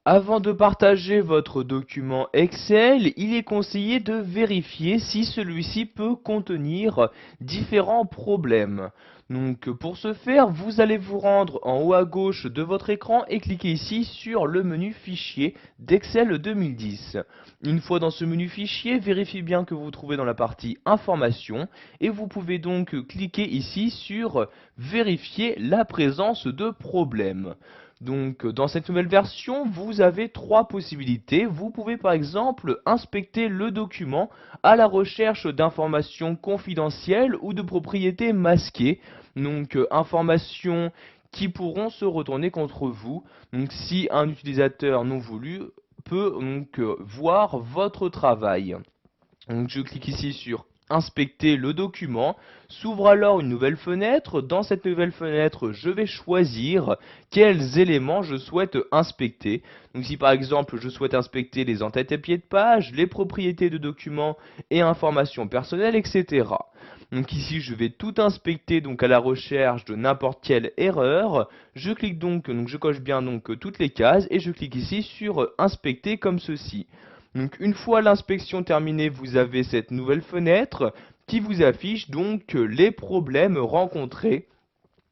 Avant de partager votre document Excel, il est conseillé de vérifier si celui-ci peut contenir différents problèmes. Donc pour ce faire, vous allez vous rendre en haut à gauche de votre écran et cliquer ici sur le menu Fichier d'Excel 2010. Une fois dans ce menu Fichier, vérifiez bien que vous vous trouvez dans la partie Informations et vous pouvez donc cliquer ici sur Vérifier la présence de problèmes. Donc, dans cette nouvelle version, vous avez trois possibilités. Vous pouvez par exemple inspecter le document à la recherche d'informations confidentielles ou de propriétés masquées. Donc, informations qui pourront se retourner contre vous. Donc, si un utilisateur non voulu peut donc voir votre travail. Donc je clique ici sur Inspecter le document. S'ouvre alors une nouvelle fenêtre. Dans cette nouvelle fenêtre, je vais choisir quels éléments je souhaite inspecter. Donc si par exemple je souhaite inspecter les entêtes et pieds de page, les propriétés de documents et informations personnelles, etc. Donc ici je vais tout inspecter donc à la recherche de n'importe quelle erreur. Je clique donc je coche bien donc toutes les cases et je clique ici sur Inspecter comme ceci. Donc une fois l'inspection terminée, vous avez cette nouvelle fenêtre qui vous affiche donc les problèmes rencontrés.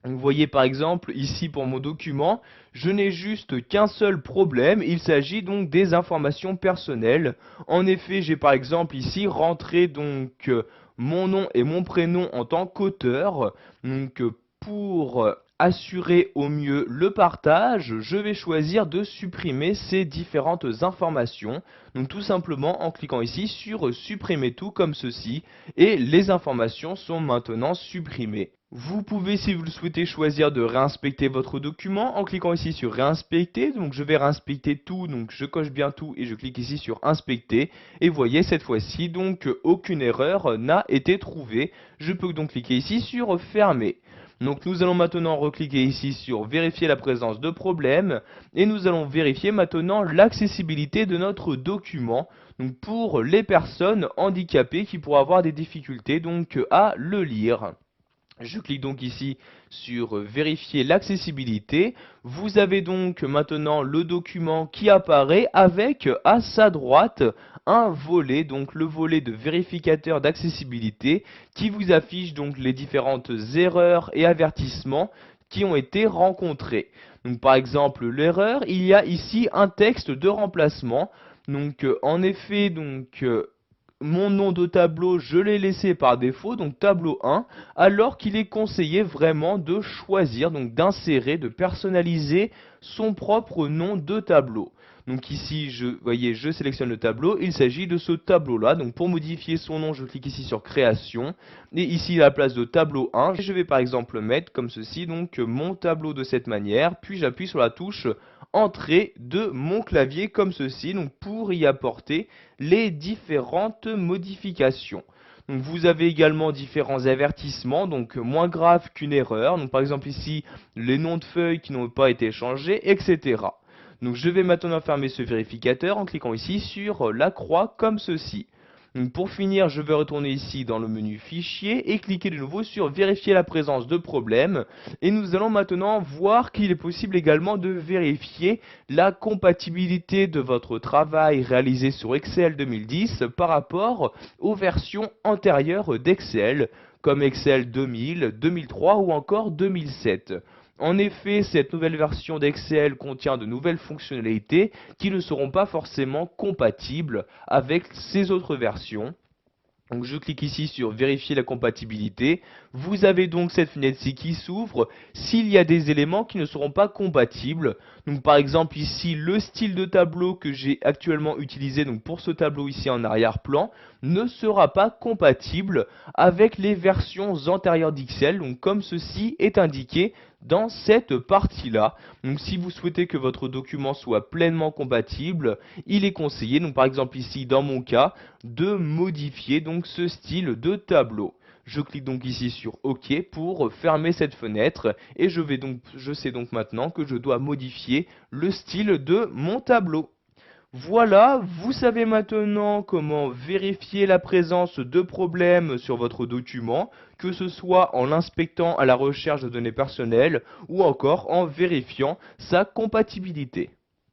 Vous voyez par exemple ici pour mon document, je n'ai juste qu'un seul problème, il s'agit donc des informations personnelles. En effet, j'ai par exemple ici rentré donc mon nom et mon prénom en tant qu'auteur. Donc pour assurer au mieux le partage, je vais choisir de supprimer ces différentes informations. Donc tout simplement en cliquant ici sur supprimer tout comme ceci et les informations sont maintenant supprimées. Vous pouvez, si vous le souhaitez, choisir de réinspecter votre document en cliquant ici sur réinspecter. Donc je vais réinspecter tout, donc je coche bien tout et je clique ici sur inspecter. Et voyez cette fois-ci donc aucune erreur n'a été trouvée. Je peux donc cliquer ici sur fermer. Donc nous allons maintenant recliquer ici sur vérifier la présence de problèmes et nous allons vérifier maintenant l'accessibilité de notre document donc pour les personnes handicapées qui pourraient avoir des difficultés donc à le lire. Je clique donc ici sur vérifier l'accessibilité. Vous avez donc maintenant le document qui apparaît avec à sa droite un volet, donc le volet de vérificateur d'accessibilité qui vous affiche donc les différentes erreurs et avertissements qui ont été rencontrés. Donc par exemple l'erreur, il y a ici un texte de remplacement. Donc en effet mon nom de tableau, je l'ai laissé par défaut, donc tableau 1, alors qu'il est conseillé vraiment de choisir, donc d'insérer, de personnaliser son propre nom de tableau. Donc ici, voyez, je sélectionne le tableau, il s'agit de ce tableau-là. Donc pour modifier son nom, je clique ici sur création, et ici à la place de tableau 1, je vais par exemple mettre comme ceci, donc mon tableau de cette manière, puis j'appuie sur la touche entrée de mon clavier comme ceci, donc pour y apporter les différentes modifications. Donc vous avez également différents avertissements, donc moins graves qu'une erreur. Donc par exemple ici, les noms de feuilles qui n'ont pas été changés, etc. Donc je vais maintenant fermer ce vérificateur en cliquant ici sur la croix comme ceci. Donc pour finir, je vais retourner ici dans le menu Fichier et cliquer de nouveau sur Vérifier la présence de problèmes. Et nous allons maintenant voir qu'il est possible également de vérifier la compatibilité de votre travail réalisé sur Excel 2010 par rapport aux versions antérieures d'Excel, comme Excel 2000, 2003 ou encore 2007. En effet, cette nouvelle version d'Excel contient de nouvelles fonctionnalités qui ne seront pas forcément compatibles avec ces autres versions. Donc je clique ici sur vérifier la compatibilité. Vous avez donc cette fenêtre-ci qui s'ouvre s'il y a des éléments qui ne seront pas compatibles. Donc par exemple ici le style de tableau que j'ai actuellement utilisé donc pour ce tableau ici en arrière-plan ne sera pas compatible avec les versions antérieures d'Excel. Donc comme ceci est indiqué dans cette partie-là. Donc si vous souhaitez que votre document soit pleinement compatible, il est conseillé, donc par exemple ici dans mon cas, de modifier donc ce style de tableau. Je clique donc ici sur OK pour fermer cette fenêtre et je sais donc maintenant que je dois modifier le style de mon tableau. Voilà, vous savez maintenant comment vérifier la présence de problèmes sur votre document, que ce soit en l'inspectant à la recherche de données personnelles ou encore en vérifiant sa compatibilité.